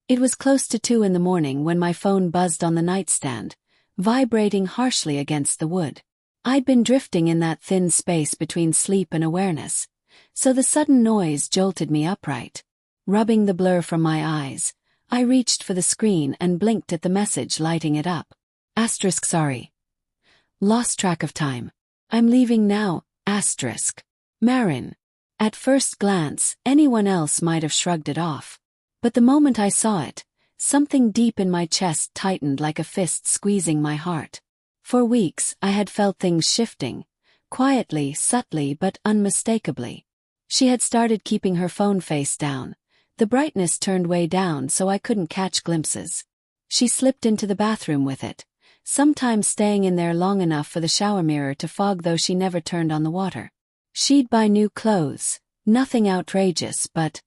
It was close to 2 in the morning when my phone buzzed on the nightstand, vibrating harshly against the wood. I'd been drifting in that thin space between sleep and awareness, so the sudden noise jolted me upright. Rubbing the blur from my eyes, I reached for the screen and blinked at the message lighting it up. Sorry. Lost track of time. I'm leaving now, Marin. At first glance, anyone else might have shrugged it off. But the moment I saw it, something deep in my chest tightened like a fist squeezing my heart. For weeks, I had felt things shifting, quietly, subtly, but unmistakably. She had started keeping her phone face down. The brightness turned way down so I couldn't catch glimpses. She slipped into the bathroom with it, sometimes staying in there long enough for the shower mirror to fog though she never turned on the water. She'd buy new clothes, nothing outrageous but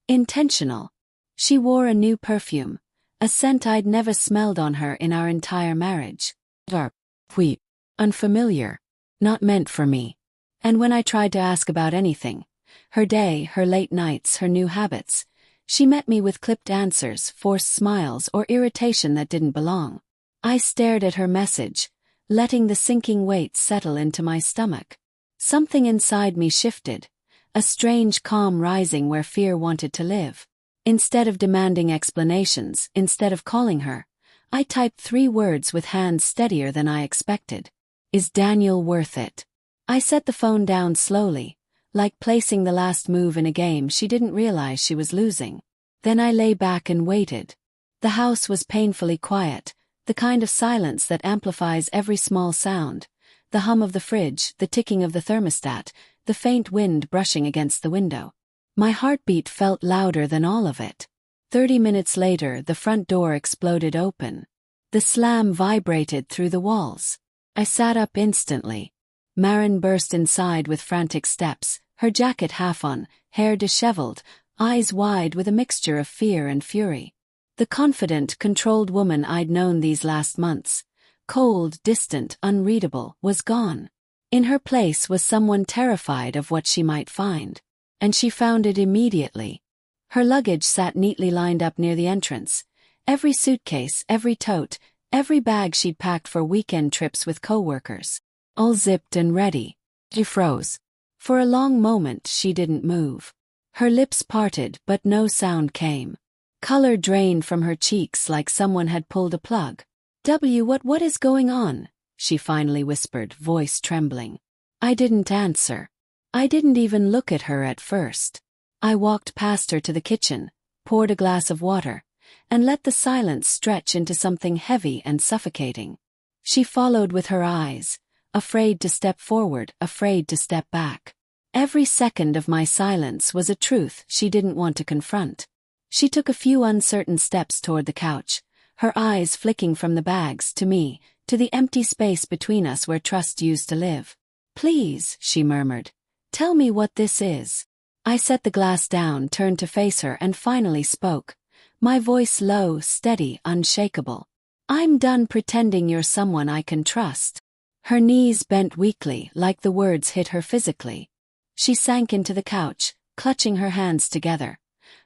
intentional. She wore a new perfume, a scent I'd never smelled on her in our entire marriage. Unfamiliar, not meant for me. And when I tried to ask about anything, her day, her late nights, her new habits, she met me with clipped answers, forced smiles, or irritation that didn't belong. I stared at her message, letting the sinking weight settle into my stomach. Something inside me shifted, a strange calm rising where fear wanted to live. Instead of demanding explanations, instead of calling her, I typed 3 words with hands steadier than I expected. Is Daniel worth it? I set the phone down slowly, like placing the last move in a game she didn't realize she was losing. Then I lay back and waited. The house was painfully quiet, the kind of silence that amplifies every small sound. The hum of the fridge, the ticking of the thermostat, the faint wind brushing against the window. My heartbeat felt louder than all of it. 30 minutes later, the front door exploded open. The slam vibrated through the walls. I sat up instantly. Marin burst inside with frantic steps, her jacket half on, hair disheveled, eyes wide with a mixture of fear and fury. The confident, controlled woman I'd known these last months, cold, distant, unreadable, was gone. In her place was someone terrified of what she might find. And she found it immediately. Her luggage sat neatly lined up near the entrance. Every suitcase, every tote, every bag she'd packed for weekend trips with coworkers. All zipped and ready. She froze. For a long moment she didn't move. Her lips parted but no sound came. Color drained from her cheeks like someone had pulled a plug. What is going on? She finally whispered, voice trembling. I didn't answer. I didn't even look at her at first. I walked past her to the kitchen, poured a glass of water, and let the silence stretch into something heavy and suffocating. She followed with her eyes, afraid to step forward, afraid to step back. Every second of my silence was a truth she didn't want to confront. She took a few uncertain steps toward the couch, her eyes flicking from the bags to me, to the empty space between us where trust used to live. Please, she murmured. Tell me what this is. I set the glass down, turned to face her, and finally spoke. My voice low, steady, unshakable. I'm done pretending you're someone I can trust. Her knees bent weakly, like the words hit her physically. She sank into the couch, clutching her hands together,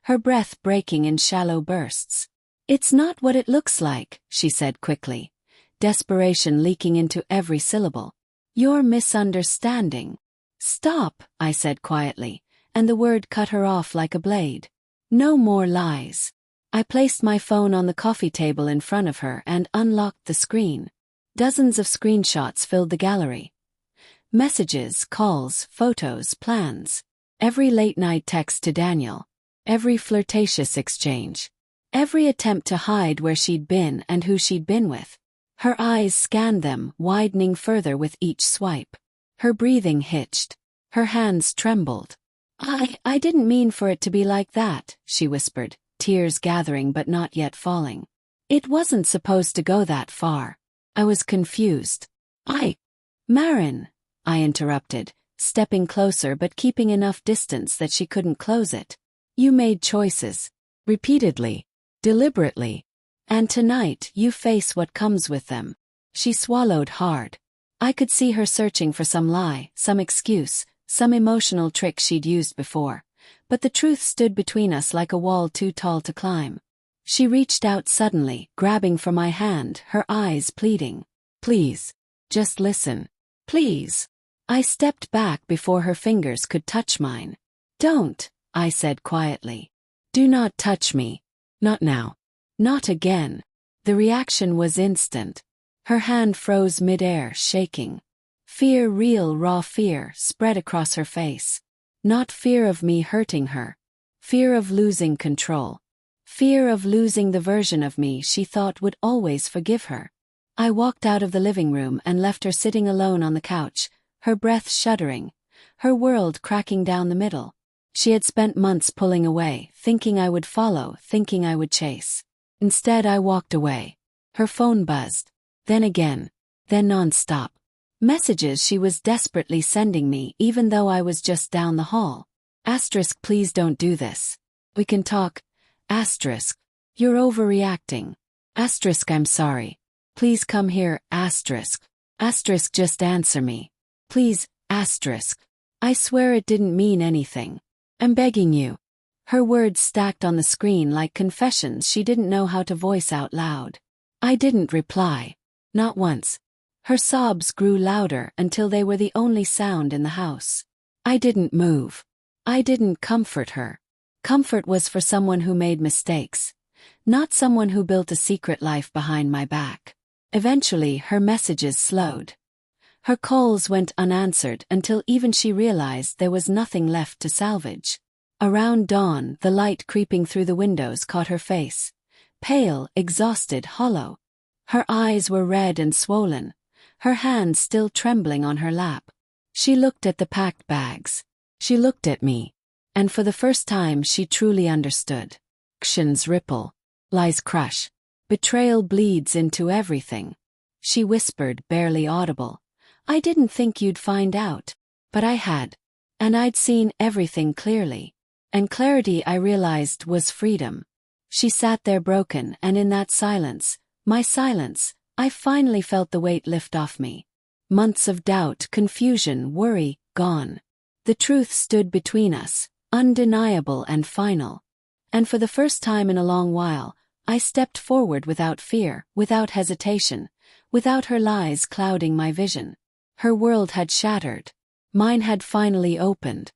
her breath breaking in shallow bursts. It's not what it looks like, she said quickly, desperation leaking into every syllable. You're misunderstanding. Stop, I said quietly, and the word cut her off like a blade. No more lies. I placed my phone on the coffee table in front of her and unlocked the screen. Dozens of screenshots filled the gallery. Messages, calls, photos, plans. Every late-night text to Daniel. Every flirtatious exchange. Every attempt to hide where she'd been and who she'd been with. Her eyes scanned them, widening further with each swipe. Her breathing hitched. Her hands trembled. I didn't mean for it to be like that, she whispered, tears gathering but not yet falling. It wasn't supposed to go that far. I was confused. Marin, I interrupted, stepping closer but keeping enough distance that she couldn't close it. You made choices. Repeatedly. Deliberately. And tonight you face what comes with them. She swallowed hard. I could see her searching for some lie, some excuse, some emotional trick she'd used before. But the truth stood between us like a wall too tall to climb. She reached out suddenly, grabbing for my hand, her eyes pleading. Please. Just listen. Please. I stepped back before her fingers could touch mine. Don't, I said quietly. Do not touch me. Not now. Not again. The reaction was instant. Her hand froze mid-air, shaking. Fear, real raw fear, spread across her face. Not fear of me hurting her. Fear of losing control. Fear of losing the version of me she thought would always forgive her. I walked out of the living room and left her sitting alone on the couch, her breath shuddering, her world cracking down the middle. She had spent months pulling away, thinking I would follow, thinking I would chase. Instead, I walked away. Her phone buzzed. Then again. Then non-stop. Messages she was desperately sending me even though I was just down the hall. Asterisk, please don't do this. We can talk. Asterisk. You're overreacting. Asterisk, I'm sorry. Please come here. Asterisk. Asterisk, just answer me. Please. Asterisk. I swear it didn't mean anything. I'm begging you. Her words stacked on the screen like confessions she didn't know how to voice out loud. I didn't reply. Not once. Her sobs grew louder until they were the only sound in the house. I didn't move. I didn't comfort her. Comfort was for someone who made mistakes, not someone who built a secret life behind my back. Eventually, her messages slowed. Her calls went unanswered until even she realized there was nothing left to salvage. Around dawn, the light creeping through the windows caught her face. Pale, exhausted, hollow. Her eyes were red and swollen, her hands still trembling on her lap. She looked at the packed bags. She looked at me. And for the first time she truly understood. Actions ripple. Lies crush. Betrayal bleeds into everything. She whispered, barely audible. I didn't think you'd find out. But I had. And I'd seen everything clearly. And clarity, I realized, was freedom. She sat there broken, and in that silence, my silence, I finally felt the weight lift off me. Months of doubt, confusion, worry, gone. The truth stood between us, undeniable and final. And for the first time in a long while, I stepped forward without fear, without hesitation, without her lies clouding my vision. Her world had shattered. Mine had finally opened.